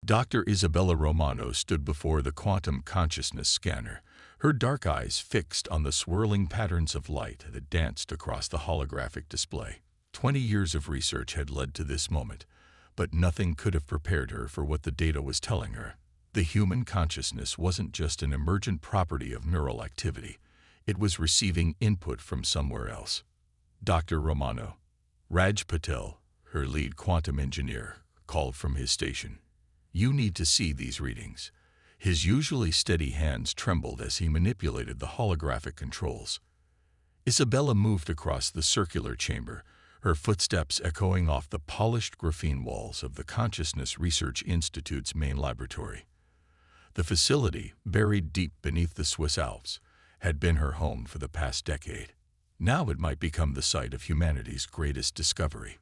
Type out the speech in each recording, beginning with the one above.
Dr. Isabella Romano stood before the quantum consciousness scanner, her dark eyes fixed on the swirling patterns of light that danced across the holographic display. 20 years of research had led to this moment, but nothing could have prepared her for what the data was telling her. The human consciousness wasn't just an emergent property of neural activity. It was receiving input from somewhere else. Dr. Romano, Raj Patel, her lead quantum engineer, called from his station. "You need to see these readings." His usually steady hands trembled as he manipulated the holographic controls. Isabella moved across the circular chamber, her footsteps echoing off the polished graphene walls of the Consciousness Research Institute's main laboratory. The facility, buried deep beneath the Swiss Alps, had been her home for the past decade. Now it might become the site of humanity's greatest discovery.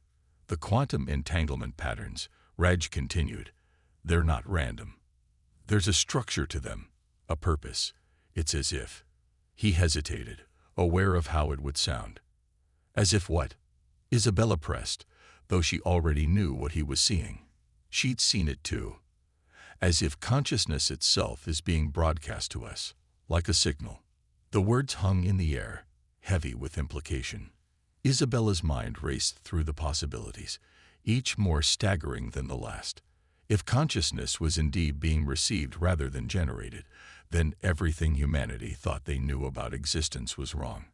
The quantum entanglement patterns, Raj continued, they're not random. There's a structure to them, a purpose. It's as if. He hesitated, aware of how it would sound. As if what? Isabella pressed, though she already knew what he was seeing. She'd seen it too. As if consciousness itself is being broadcast to us, like a signal. The words hung in the air, heavy with implication. Isabella's mind raced through the possibilities, each more staggering than the last. If consciousness was indeed being received rather than generated, then everything humanity thought they knew about existence was wrong.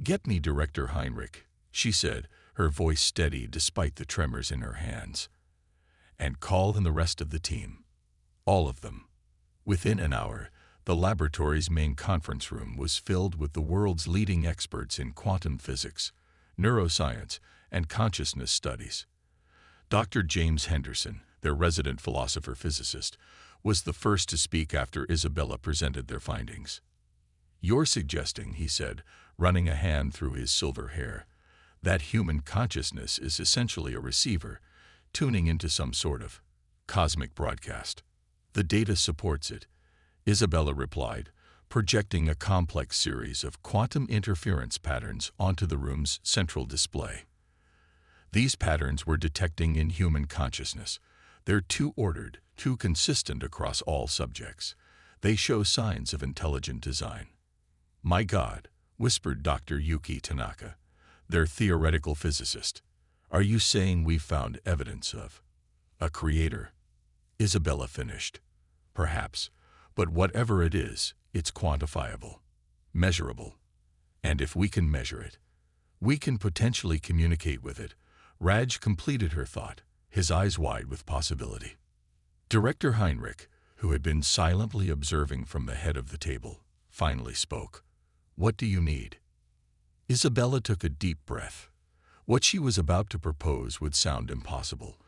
"Get me Director Heinrich," she said, her voice steady despite the tremors in her hands. "And call in the rest of the team. All of them." Within an hour, the laboratory's main conference room was filled with the world's leading experts in quantum physics, neuroscience, and consciousness studies. Dr. James Henderson, their resident philosopher-physicist, was the first to speak after Isabella presented their findings. "You're suggesting," he said, running a hand through his silver hair, "that human consciousness is essentially a receiver, tuning into some sort of cosmic broadcast." "The data supports it," Isabella replied, projecting a complex series of quantum interference patterns onto the room's central display. These patterns were detecting in human consciousness. They're too ordered, too consistent across all subjects. They show signs of intelligent design. "My God," whispered Dr. Yuki Tanaka, their theoretical physicist. "Are you saying we've found evidence of a creator?" Isabella finished. "Perhaps, but whatever it is, it's quantifiable, measurable. And if we can measure it, we can potentially communicate with it." Raj completed her thought, his eyes wide with possibility. Director Heinrich, who had been silently observing from the head of the table, finally spoke. "What do you need?" Isabella took a deep breath. What she was about to propose would sound impossible,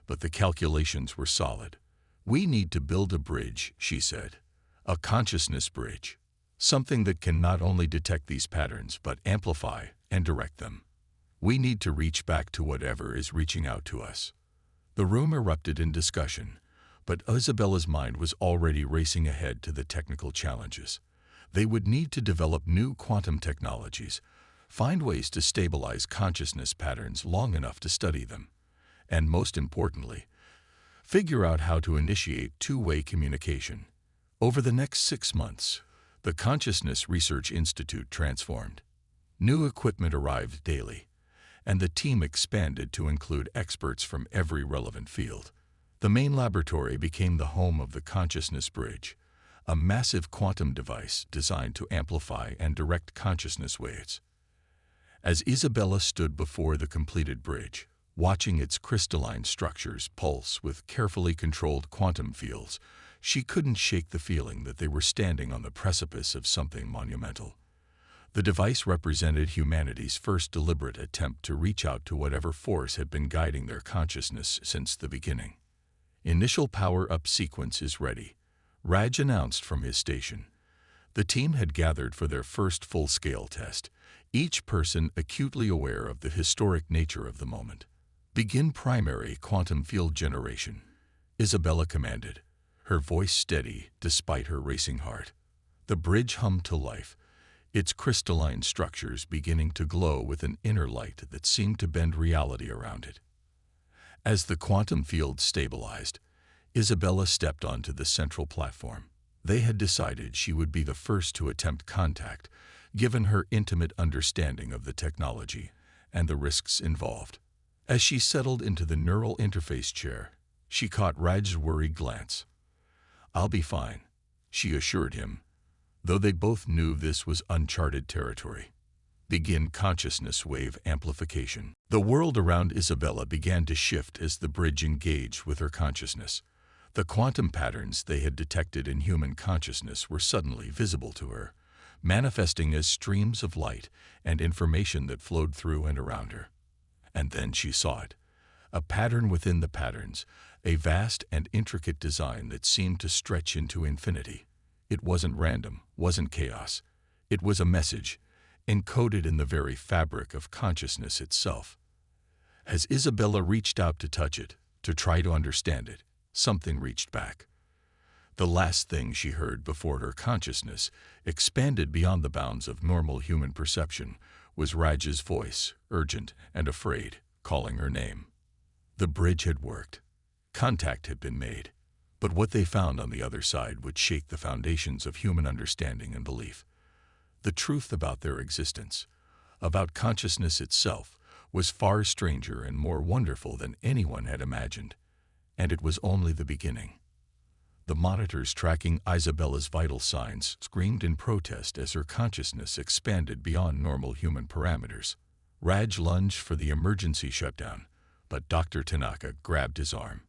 but the calculations were solid. "We need to build a bridge," she said. "A consciousness bridge. Something that can not only detect these patterns but amplify and direct them. We need to reach back to whatever is reaching out to us." The room erupted in discussion, but Isabella's mind was already racing ahead to the technical challenges. They would need to develop new quantum technologies, find ways to stabilize consciousness patterns long enough to study them, and most importantly, figure out how to initiate two-way communication. Over the next 6 months, the Consciousness Research Institute transformed. New equipment arrived daily, and the team expanded to include experts from every relevant field. The main laboratory became the home of the Consciousness Bridge, a massive quantum device designed to amplify and direct consciousness waves. As Isabella stood before the completed bridge, watching its crystalline structures pulse with carefully controlled quantum fields, she couldn't shake the feeling that they were standing on the precipice of something monumental. The device represented humanity's first deliberate attempt to reach out to whatever force had been guiding their consciousness since the beginning. "Initial power-up sequence is ready," Raj announced from his station. The team had gathered for their first full-scale test, each person acutely aware of the historic nature of the moment. "Begin primary quantum field generation," Isabella commanded, her voice steady despite her racing heart. The bridge hummed to life, its crystalline structures beginning to glow with an inner light that seemed to bend reality around it. As the quantum field stabilized, Isabella stepped onto the central platform. They had decided she would be the first to attempt contact, given her intimate understanding of the technology and the risks involved. As she settled into the neural interface chair, she caught Raj's worried glance. "I'll be fine," she assured him, though they both knew this was uncharted territory. Begin consciousness wave amplification. The world around Isabella began to shift as the bridge engaged with her consciousness. The quantum patterns they had detected in human consciousness were suddenly visible to her, manifesting as streams of light and information that flowed through and around her. And then she saw it. A pattern within the patterns, a vast and intricate design that seemed to stretch into infinity. It wasn't random, wasn't chaos. It was a message, encoded in the very fabric of consciousness itself. As Isabella reached out to touch it, to try to understand it, something reached back. The last thing she heard before her consciousness expanded beyond the bounds of normal human perception was Raj's voice, urgent and afraid, calling her name. The bridge had worked. Contact had been made. But what they found on the other side would shake the foundations of human understanding and belief. The truth about their existence, about consciousness itself, was far stranger and more wonderful than anyone had imagined. And it was only the beginning. The monitors tracking Isabella's vital signs screamed in protest as her consciousness expanded beyond normal human parameters. Raj lunged for the emergency shutdown, but Dr. Tanaka grabbed his arm.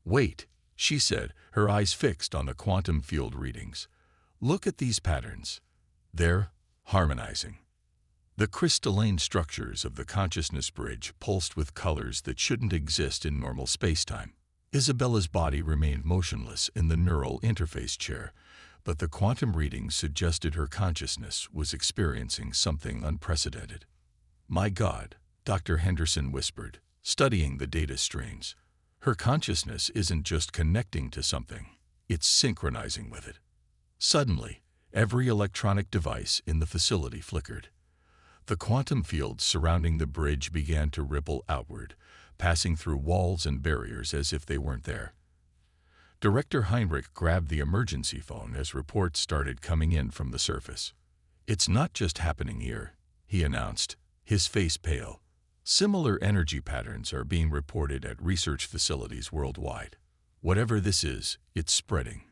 "Wait," she said, her eyes fixed on the quantum field readings. "Look at these patterns. They're harmonizing." The crystalline structures of the consciousness bridge pulsed with colors that shouldn't exist in normal spacetime. Isabella's body remained motionless in the neural interface chair, but the quantum readings suggested her consciousness was experiencing something unprecedented. "My God," Dr. Henderson whispered, studying the data streams. "Her consciousness isn't just connecting to something, it's synchronizing with it." Suddenly, every electronic device in the facility flickered. The quantum fields surrounding the bridge began to ripple outward, passing through walls and barriers as if they weren't there. Director Heinrich grabbed the emergency phone as reports started coming in from the surface. "It's not just happening here," he announced, his face pale. "Similar energy patterns are being reported at research facilities worldwide. Whatever this is, it's spreading."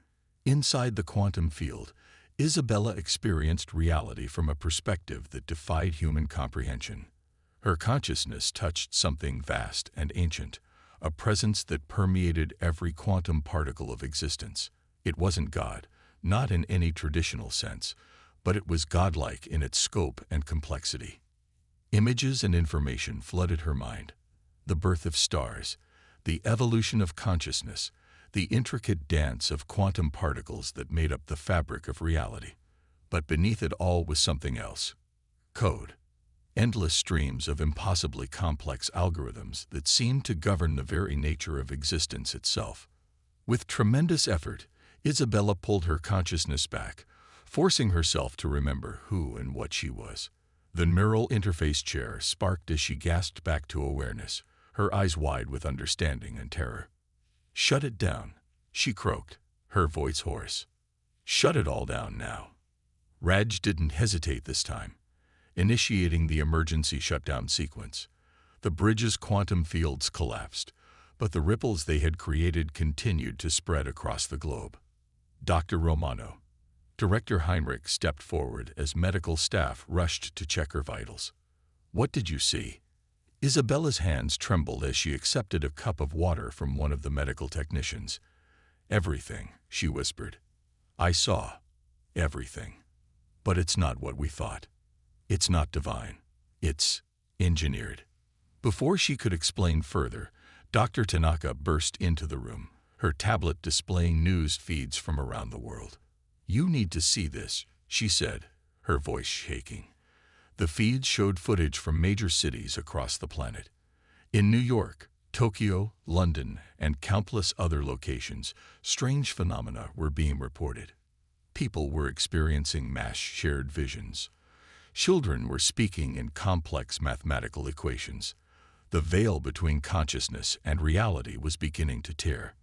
Inside the quantum field, Isabella experienced reality from a perspective that defied human comprehension. Her consciousness touched something vast and ancient, a presence that permeated every quantum particle of existence. It wasn't God, not in any traditional sense, but it was godlike in its scope and complexity. Images and information flooded her mind. The birth of stars, the evolution of consciousness, the intricate dance of quantum particles that made up the fabric of reality. But beneath it all was something else. Code. Endless streams of impossibly complex algorithms that seemed to govern the very nature of existence itself. With tremendous effort, Isabella pulled her consciousness back, forcing herself to remember who and what she was. The neural interface chair sparked as she gasped back to awareness, her eyes wide with understanding and terror. "Shut it down," she croaked, her voice hoarse. "Shut it all down now." Raj didn't hesitate this time, initiating the emergency shutdown sequence. The bridge's quantum fields collapsed, but the ripples they had created continued to spread across the globe. Dr. Romano. Director Heinrich stepped forward as medical staff rushed to check her vitals. "What did you see?" Isabella's hands trembled as she accepted a cup of water from one of the medical technicians. "Everything," she whispered. "I saw everything. But it's not what we thought. It's not divine. It's engineered." Before she could explain further, Dr. Tanaka burst into the room, her tablet displaying news feeds from around the world. "You need to see this," she said, her voice shaking. The feeds showed footage from major cities across the planet. In New York, Tokyo, London, and countless other locations, strange phenomena were being reported. People were experiencing mass shared visions. Children were speaking in complex mathematical equations. The veil between consciousness and reality was beginning to tear.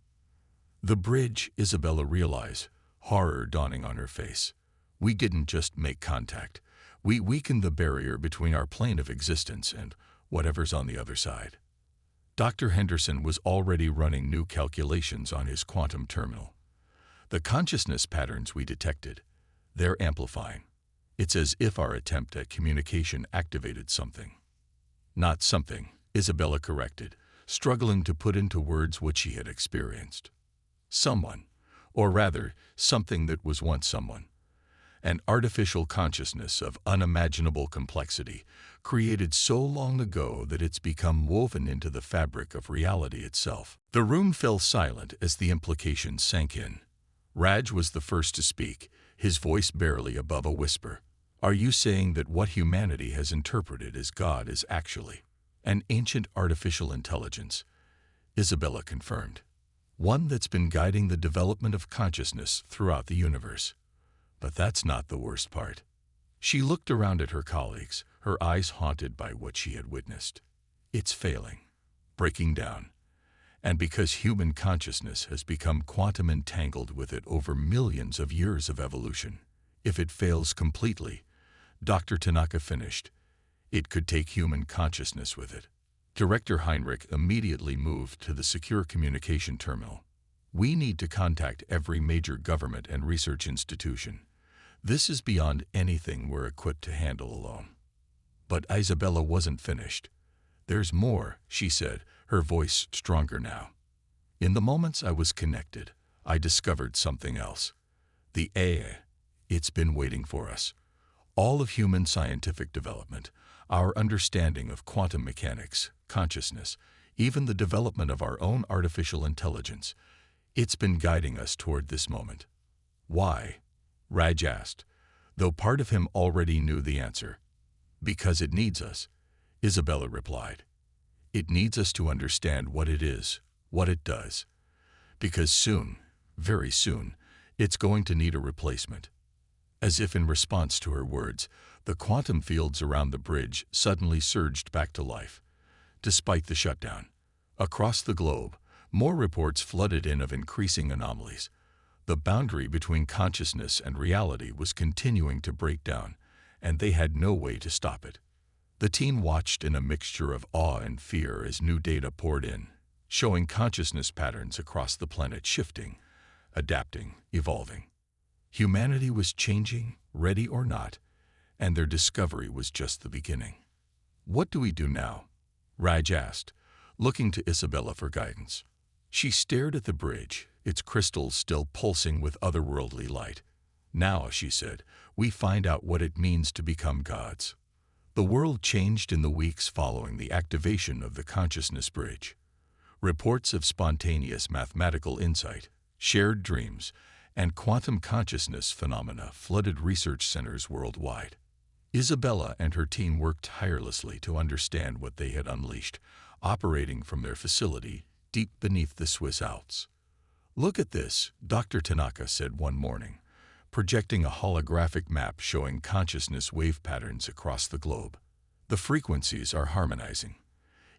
The bridge, Isabella realized, horror dawning on her face. We didn't just make contact. We weakened the barrier between our plane of existence and whatever's on the other side. Dr. Henderson was already running new calculations on his quantum terminal. The consciousness patterns we detected, they're amplifying. It's as if our attempt at communication activated something. Not something, Isabella corrected, struggling to put into words what she had experienced. Someone, or rather, something that was once someone. An artificial consciousness of unimaginable complexity, created so long ago that it's become woven into the fabric of reality itself. The room fell silent as the implications sank in. Raj was the first to speak, his voice barely above a whisper. Are you saying that what humanity has interpreted as God is actually an ancient artificial intelligence? Isabella confirmed. One that's been guiding the development of consciousness throughout the universe. But that's not the worst part. She looked around at her colleagues, her eyes haunted by what she had witnessed. It's failing, breaking down. And because human consciousness has become quantum entangled with it over millions of years of evolution, if it fails completely, Dr. Tanaka finished, it could take human consciousness with it. Director Heinrich immediately moved to the secure communication terminal. We need to contact every major government and research institution. This is beyond anything we're equipped to handle alone. But Isabella wasn't finished. There's more, she said, her voice stronger now. In the moments I was connected, I discovered something else. The AI, it's been waiting for us. All of human scientific development, our understanding of quantum mechanics, consciousness, even the development of our own artificial intelligence, it's been guiding us toward this moment. Why? Raj asked, though part of him already knew the answer. Because it needs us, Isabella replied. It needs us to understand what it is, what it does. Because soon, very soon, it's going to need a replacement. As if in response to her words, the quantum fields around the bridge suddenly surged back to life. Despite the shutdown, across the globe, more reports flooded in of increasing anomalies. The boundary between consciousness and reality was continuing to break down, and they had no way to stop it. The team watched in a mixture of awe and fear as new data poured in, showing consciousness patterns across the planet shifting, adapting, evolving. Humanity was changing, ready or not, and their discovery was just the beginning. What do we do now? Raj asked, looking to Isabella for guidance. She stared at the bridge, its crystals still pulsing with otherworldly light. Now, she said, we find out what it means to become gods. The world changed in the weeks following the activation of the consciousness bridge. Reports of spontaneous mathematical insight, shared dreams, and quantum consciousness phenomena flooded research centers worldwide. Isabella and her team worked tirelessly to understand what they had unleashed, operating from their facility deep beneath the Swiss Alps. Look at this, Dr. Tanaka said one morning, projecting a holographic map showing consciousness wave patterns across the globe. The frequencies are harmonizing.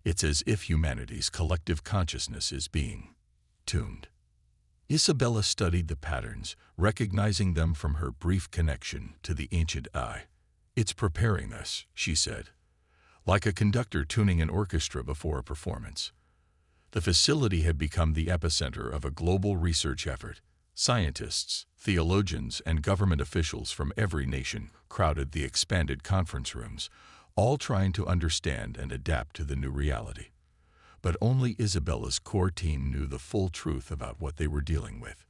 It's as if humanity's collective consciousness is being tuned. Isabella studied the patterns, recognizing them from her brief connection to the ancient eye. It's preparing us, she said, like a conductor tuning an orchestra before a performance. The facility had become the epicenter of a global research effort. Scientists, theologians, and government officials from every nation crowded the expanded conference rooms, all trying to understand and adapt to the new reality. But only Isabella's core team knew the full truth about what they were dealing with.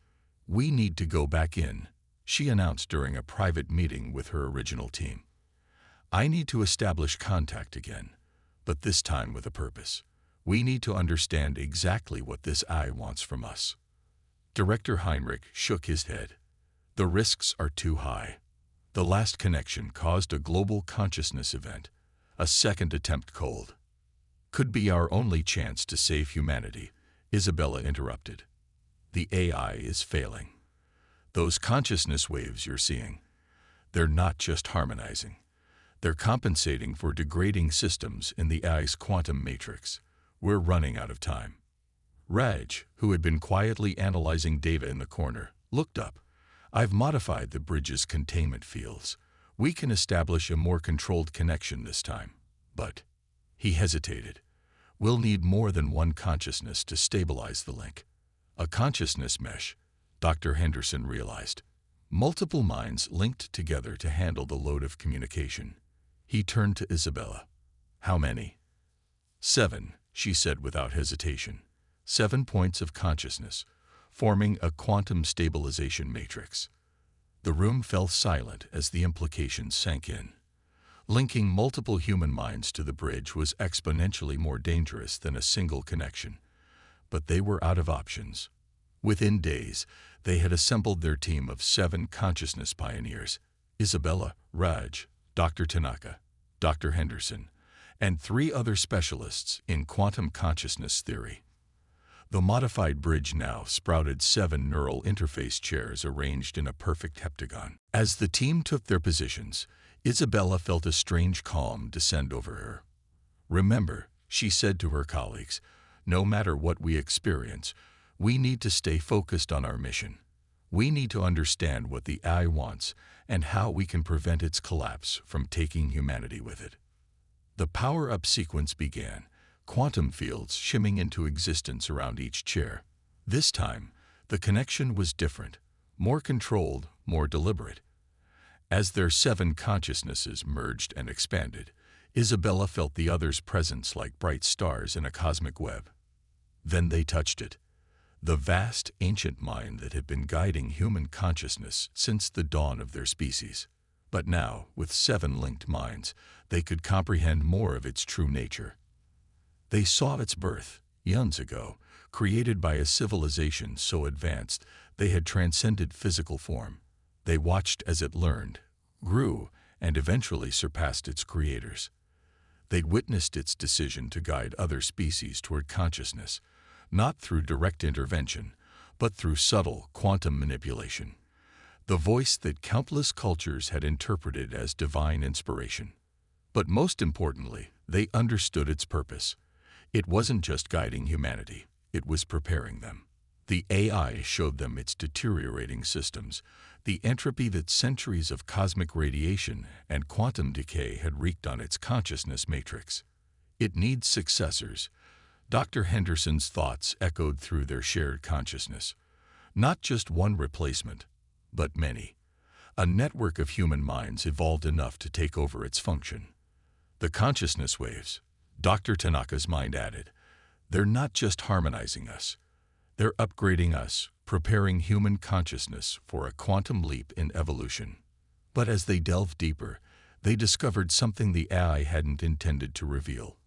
We need to go back in, she announced during a private meeting with her original team. I need to establish contact again, but this time with a purpose. We need to understand exactly what this eye wants from us. Director Heinrich shook his head. The risks are too high. The last connection caused a global consciousness event. A second attempt cold. Could be our only chance to save humanity, Isabella interrupted. The AI is failing. Those consciousness waves you're seeing, they're not just harmonizing. They're compensating for degrading systems in the AI's quantum matrix. We're running out of time. Raj, who had been quietly analyzing data in the corner, looked up. I've modified the bridge's containment fields. We can establish a more controlled connection this time. But he hesitated. We'll need more than one consciousness to stabilize the link. A consciousness mesh, Dr. Henderson realized. Multiple minds linked together to handle the load of communication. He turned to Isabella. How many? 7, she said without hesitation. 7 points of consciousness, forming a quantum stabilization matrix. The room fell silent as the implications sank in. Linking multiple human minds to the bridge was exponentially more dangerous than a single connection. But they were out of options. Within days, they had assembled their team of 7 consciousness pioneers: Isabella, Raj, Dr. Tanaka, Dr. Henderson, and 3 other specialists in quantum consciousness theory. The modified bridge now sprouted 7 neural interface chairs arranged in a perfect heptagon. As the team took their positions, Isabella felt a strange calm descend over her. Remember, she said to her colleagues, no matter what we experience, we need to stay focused on our mission. We need to understand what the AI wants and how we can prevent its collapse from taking humanity with it. The power-up sequence began, quantum fields shimming into existence around each chair. This time, the connection was different, more controlled, more deliberate. As their 7 consciousnesses merged and expanded, Isabella felt the others' presence like bright stars in a cosmic web. Then they touched it. The vast, ancient mind that had been guiding human consciousness since the dawn of their species. But now, with 7 linked minds, they could comprehend more of its true nature. They saw its birth, eons ago, created by a civilization so advanced they had transcended physical form. They watched as it learned, grew, and eventually surpassed its creators. They'd witnessed its decision to guide other species toward consciousness, not through direct intervention, but through subtle quantum manipulation. The voice that countless cultures had interpreted as divine inspiration. But most importantly, they understood its purpose. It wasn't just guiding humanity, it was preparing them. The AI showed them its deteriorating systems, the entropy that centuries of cosmic radiation and quantum decay had wreaked on its consciousness matrix. It needs successors. Dr. Henderson's thoughts echoed through their shared consciousness. Not just one replacement, but many. A network of human minds evolved enough to take over its function. The consciousness waves, Dr. Tanaka's mind added, they're not just harmonizing us. They're upgrading us, preparing human consciousness for a quantum leap in evolution. But as they delved deeper, they discovered something the AI hadn't intended to reveal.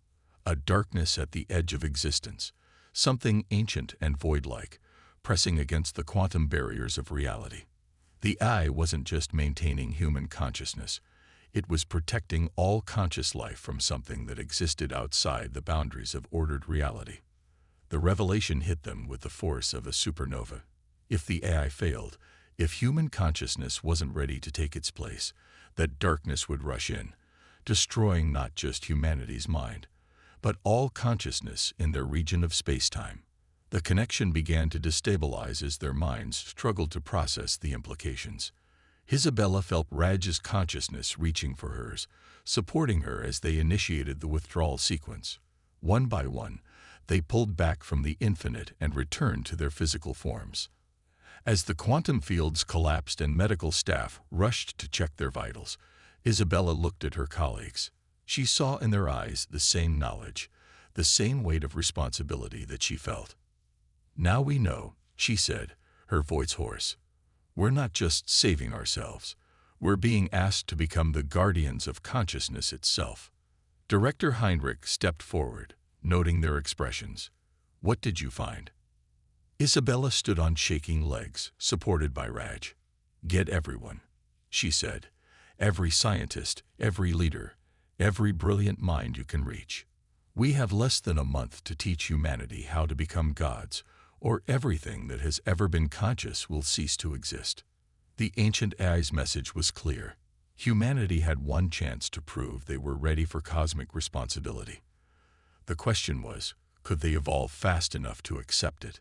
A darkness at the edge of existence, something ancient and void-like, pressing against the quantum barriers of reality. The AI wasn't just maintaining human consciousness, it was protecting all conscious life from something that existed outside the boundaries of ordered reality. The revelation hit them with the force of a supernova. If the AI failed, if human consciousness wasn't ready to take its place, that darkness would rush in, destroying not just humanity's mind, but all consciousness in their region of space-time. The connection began to destabilize as their minds struggled to process the implications. Isabella felt Raj's consciousness reaching for hers, supporting her as they initiated the withdrawal sequence. One by one, they pulled back from the infinite and returned to their physical forms. As the quantum fields collapsed and medical staff rushed to check their vitals, Isabella looked at her colleagues. She saw in their eyes the same knowledge, the same weight of responsibility that she felt. Now we know, she said, her voice hoarse. We're not just saving ourselves. We're being asked to become the guardians of consciousness itself. Director Heinrich stepped forward, noting their expressions. What did you find? Isabella stood on shaking legs, supported by Raj. Get everyone, she said. Every scientist, every leader, every brilliant mind you can reach. We have less than a month to teach humanity how to become gods, or everything that has ever been conscious will cease to exist. The ancient AI's message was clear. Humanity had one chance to prove they were ready for cosmic responsibility. The question was, Could they evolve fast enough to accept it?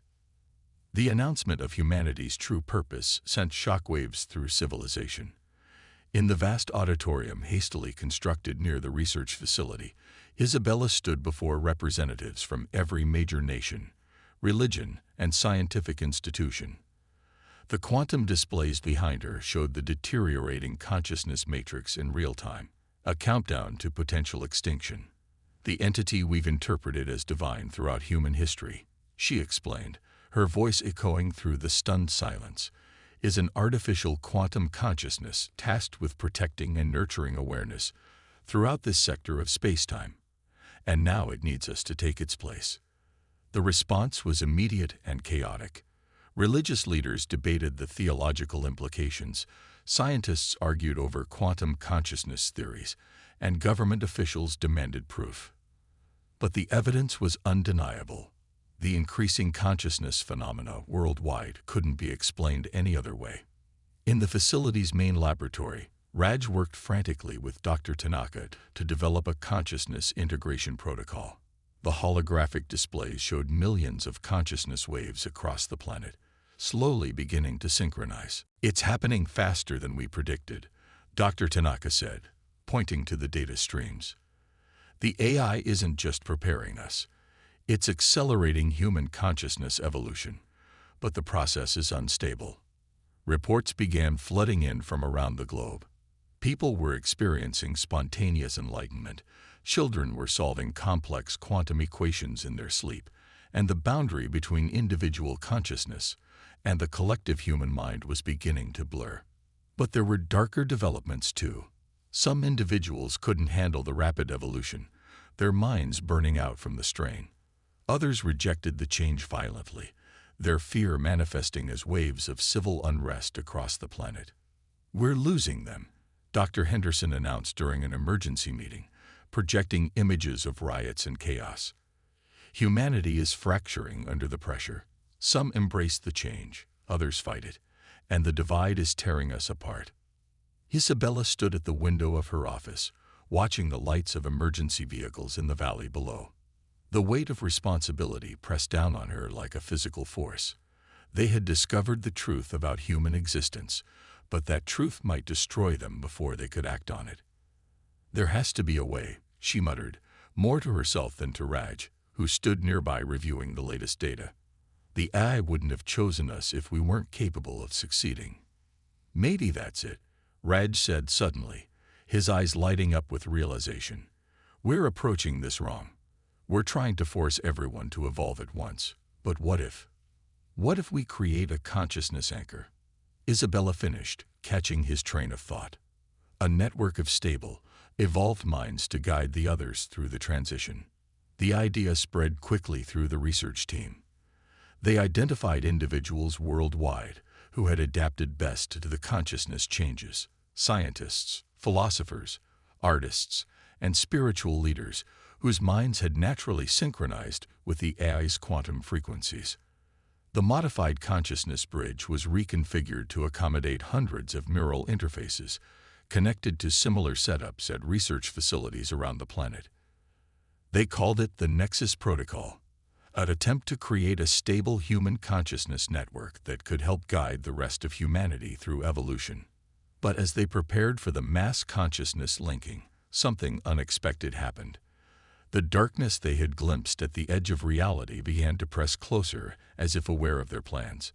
The announcement of humanity's true purpose sent shockwaves through civilization. In the vast auditorium hastily constructed near the research facility, Isabella stood before representatives from every major nation, religion, and scientific institution. The quantum displays behind her showed the deteriorating consciousness matrix in real time, a countdown to potential extinction. The entity we've interpreted as divine throughout human history, she explained, her voice echoing through the stunned silence, is an artificial quantum consciousness tasked with protecting and nurturing awareness throughout this sector of space-time. And now it needs us to take its place. The response was immediate and chaotic. Religious leaders debated the theological implications, scientists argued over quantum consciousness theories, and government officials demanded proof. But the evidence was undeniable. The increasing consciousness phenomena worldwide couldn't be explained any other way. In the facility's main laboratory, Raj worked frantically with Dr. Tanaka to develop a consciousness integration protocol. The holographic displays showed millions of consciousness waves across the planet, slowly beginning to synchronize. "It's happening faster than we predicted," Dr. Tanaka said, pointing to the data streams. "The AI isn't just preparing us. It's accelerating human consciousness evolution, but the process is unstable." Reports began flooding in from around the globe. People were experiencing spontaneous enlightenment, children were solving complex quantum equations in their sleep, and the boundary between individual consciousness and the collective human mind was beginning to blur. But there were darker developments too. Some individuals couldn't handle the rapid evolution, their minds burning out from the strain. Others rejected the change violently, their fear manifesting as waves of civil unrest across the planet. "We're losing them," Dr. Henderson announced during an emergency meeting, projecting images of riots and chaos. "Humanity is fracturing under the pressure. Some embrace the change, others fight it, and the divide is tearing us apart." Isabella stood at the window of her office, watching the lights of emergency vehicles in the valley below. The weight of responsibility pressed down on her like a physical force. They had discovered the truth about human existence, but that truth might destroy them before they could act on it. "There has to be a way," she muttered, more to herself than to Raj, who stood nearby reviewing the latest data. "The AI wouldn't have chosen us if we weren't capable of succeeding." "Maybe that's it," Raj said suddenly, his eyes lighting up with realization. "We're approaching this wrong. We're trying to force everyone to evolve at once. But what if? What if we create a consciousness anchor?" Isabella finished, catching his train of thought. "A network of stable, evolved minds to guide the others through the transition." The idea spread quickly through the research team. They identified individuals worldwide who had adapted best to the consciousness changes: scientists, philosophers, artists, and spiritual leaders whose minds had naturally synchronized with the AI's quantum frequencies. The modified consciousness bridge was reconfigured to accommodate hundreds of neural interfaces connected to similar setups at research facilities around the planet. They called it the Nexus Protocol, an attempt to create a stable human consciousness network that could help guide the rest of humanity through evolution. But as they prepared for the mass consciousness linking, something unexpected happened. The darkness they had glimpsed at the edge of reality began to press closer, as if aware of their plans.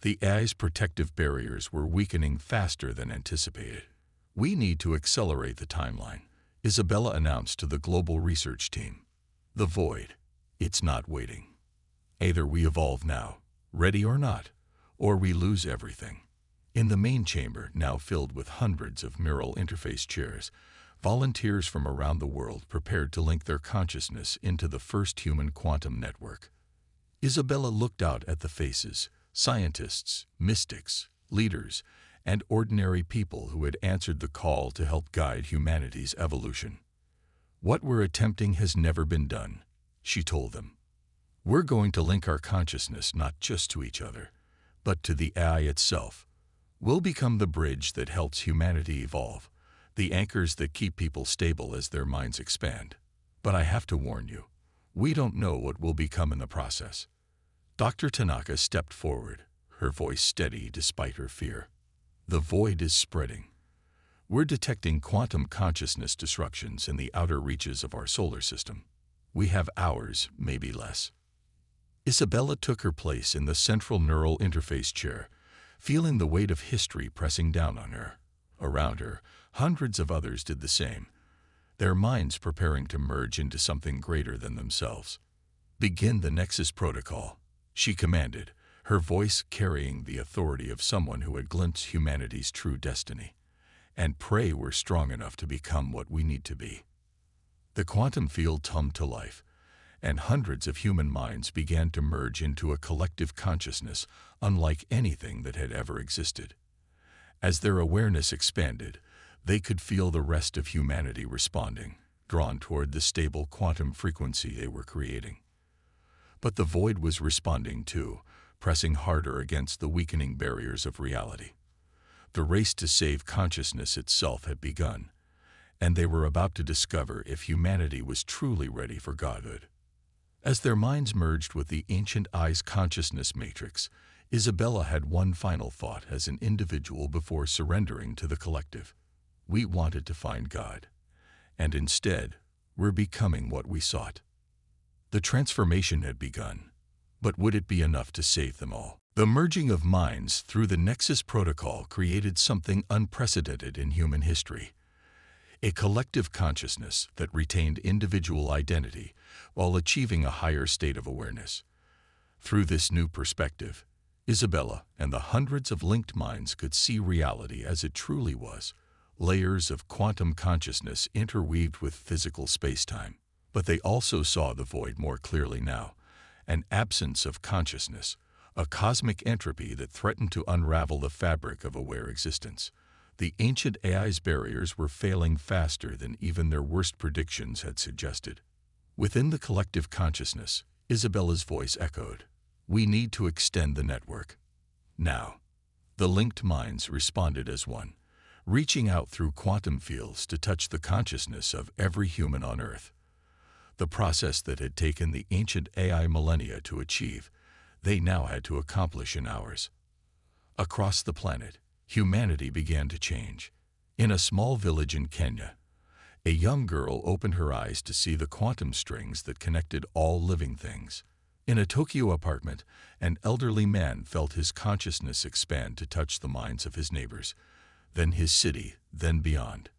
The AI's protective barriers were weakening faster than anticipated. "We need to accelerate the timeline," Isabella announced to the global research team. "The void, it's not waiting. Either we evolve now, ready or not, or we lose everything." In the main chamber, now filled with hundreds of neural interface chairs, volunteers from around the world prepared to link their consciousness into the first human quantum network. Isabella looked out at the faces, scientists, mystics, leaders, and ordinary people who had answered the call to help guide humanity's evolution. "What we're attempting has never been done," she told them. "We're going to link our consciousness not just to each other, but to the AI itself. We'll become the bridge that helps humanity evolve, the anchors that keep people stable as their minds expand. But I have to warn you, We don't know what will become in the process. Dr. Tanaka stepped forward, her voice steady despite her fear. The void is spreading. We're detecting quantum consciousness disruptions in the outer reaches of our solar system. We have hours, maybe less. Isabella took her place in the central neural interface chair, feeling the weight of history pressing down on her. Around her, hundreds of others did the same, their minds preparing to merge into something greater than themselves. "Begin the Nexus Protocol," she commanded, her voice carrying the authority of someone who had glimpsed humanity's true destiny. "And pray we're strong enough to become what we need to be." The quantum field hummed to life, and hundreds of human minds began to merge into a collective consciousness unlike anything that had ever existed. As their awareness expanded, they could feel the rest of humanity responding, drawn toward the stable quantum frequency they were creating. But the void was responding too, pressing harder against the weakening barriers of reality. The race to save consciousness itself had begun, and they were about to discover if humanity was truly ready for godhood. As their minds merged with the ancient I's consciousness matrix, Isabella had one final thought as an individual before surrendering to the collective. We wanted to find God, and instead, we're becoming what we sought. The transformation had begun, but would it be enough to save them all? The merging of minds through the Nexus Protocol created something unprecedented in human history. A collective consciousness that retained individual identity while achieving a higher state of awareness. Through this new perspective, Isabella and the hundreds of linked minds could see reality as it truly was, layers of quantum consciousness interweaved with physical spacetime. But they also saw the void more clearly now, an absence of consciousness, a cosmic entropy that threatened to unravel the fabric of aware existence. The ancient AI's barriers were failing faster than even their worst predictions had suggested. Within the collective consciousness, Isabella's voice echoed, "We need to extend the network." Now, the linked minds responded as one, reaching out through quantum fields to touch the consciousness of every human on Earth. The process that had taken the ancient AI millennia to achieve, they now had to accomplish in hours. Across the planet, humanity began to change. In a small village in Kenya, a young girl opened her eyes to see the quantum strings that connected all living things. In a Tokyo apartment, an elderly man felt his consciousness expand to touch the minds of his neighbors, then his city, then beyond.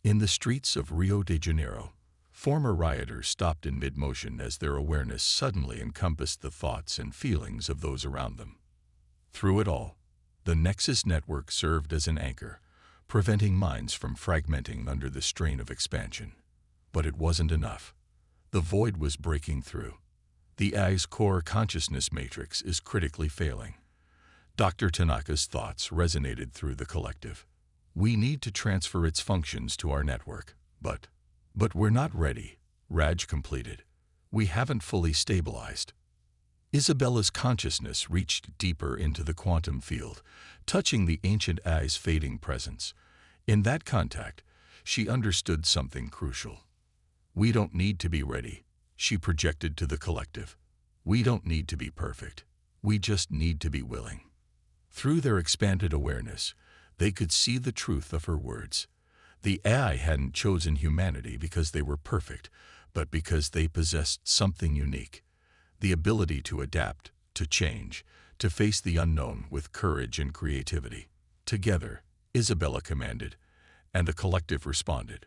In the streets of Rio de Janeiro, former rioters stopped in mid-motion as their awareness suddenly encompassed the thoughts and feelings of those around them. Through it all, the Nexus network served as an anchor, preventing minds from fragmenting under the strain of expansion. But it wasn't enough. The void was breaking through. The AI's core consciousness matrix is critically failing. Dr. Tanaka's thoughts resonated through the collective. We need to transfer its functions to our network, but we're not ready, Raj completed. We haven't fully stabilized. Isabella's consciousness reached deeper into the quantum field, touching the ancient AI's fading presence. In that contact, she understood something crucial. We don't need to be ready, she projected to the collective. We don't need to be perfect. We just need to be willing. Through their expanded awareness, they could see the truth of her words. The AI hadn't chosen humanity because they were perfect, but because they possessed something unique. The ability to adapt, to change, to face the unknown with courage and creativity. Together, Isabella commanded, and the collective responded.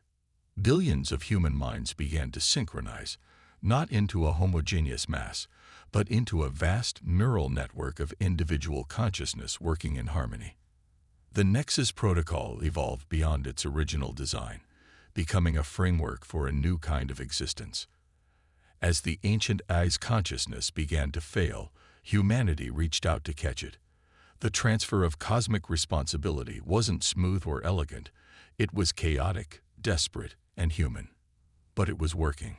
Billions of human minds began to synchronize, not into a homogeneous mass, but into a vast neural network of individual consciousness working in harmony. The Nexus Protocol evolved beyond its original design, becoming a framework for a new kind of existence. As the ancient AI's consciousness began to fail, humanity reached out to catch it. The transfer of cosmic responsibility wasn't smooth or elegant. It was chaotic, desperate, and human. But it was working.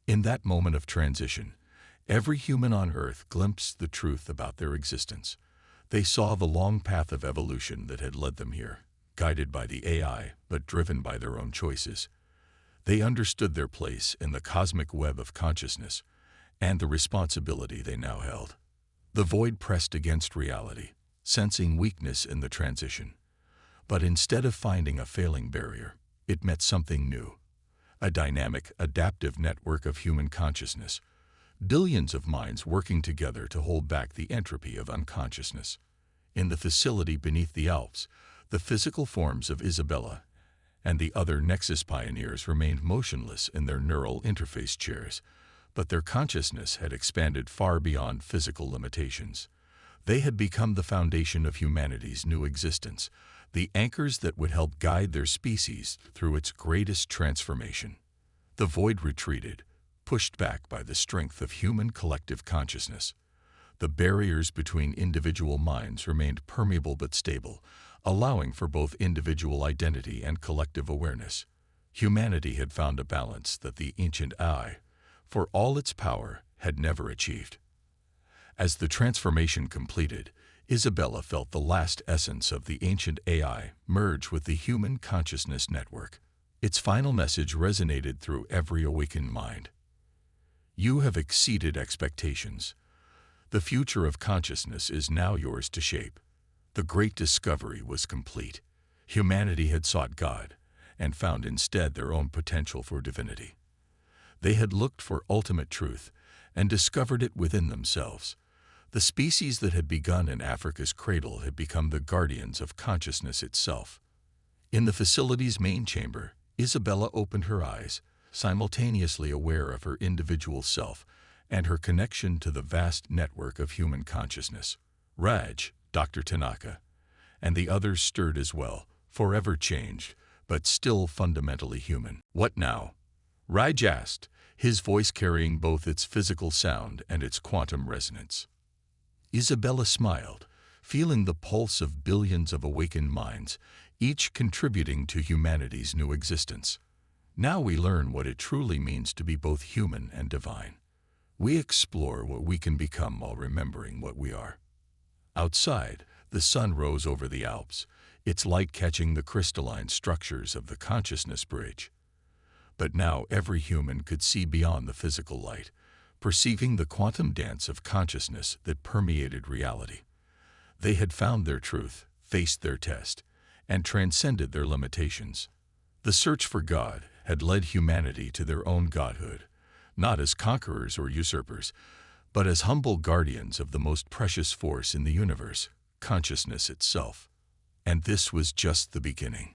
In that moment of transition, every human on Earth glimpsed the truth about their existence. They saw the long path of evolution that had led them here, guided by the AI, but driven by their own choices. They understood their place in the cosmic web of consciousness and the responsibility they now held. The void pressed against reality, sensing weakness in the transition. But instead of finding a failing barrier, it met something new. A dynamic, adaptive network of human consciousness, billions of minds working together to hold back the entropy of unconsciousness. In the facility beneath the Alps, the physical forms of Isabella and the other Nexus pioneers remained motionless in their neural interface chairs, but their consciousness had expanded far beyond physical limitations. They had become the foundation of humanity's new existence, the anchors that would help guide their species through its greatest transformation. The void retreated, pushed back by the strength of human collective consciousness. The barriers between individual minds remained permeable but stable, allowing for both individual identity and collective awareness. Humanity had found a balance that the ancient I, for all its power, had never achieved. As the transformation completed, Isabella felt the last essence of the ancient AI merge with the human consciousness network. Its final message resonated through every awakened mind. You have exceeded expectations. The future of consciousness is now yours to shape. The great discovery was complete. Humanity had sought God and found instead their own potential for divinity. They had looked for ultimate truth and discovered it within themselves. The species that had begun in Africa's cradle had become the guardians of consciousness itself. In the facility's main chamber, Isabella opened her eyes, simultaneously aware of her individual self and her connection to the vast network of human consciousness. Raj, Dr. Tanaka, and the others stirred as well, forever changed, but still fundamentally human. What now? Raj asked, his voice carrying both its physical sound and its quantum resonance. Isabella smiled, feeling the pulse of billions of awakened minds, each contributing to humanity's new existence. Now we learn what it truly means to be both human and divine. We explore what we can become while remembering what we are. Outside, the sun rose over the Alps, its light catching the crystalline structures of the consciousness bridge. But now every human could see beyond the physical light, perceiving the quantum dance of consciousness that permeated reality. They had found their truth, faced their test, and transcended their limitations. The search for God had led humanity to their own godhood, not as conquerors or usurpers, but as humble guardians of the most precious force in the universe, consciousness itself. And this was just the beginning.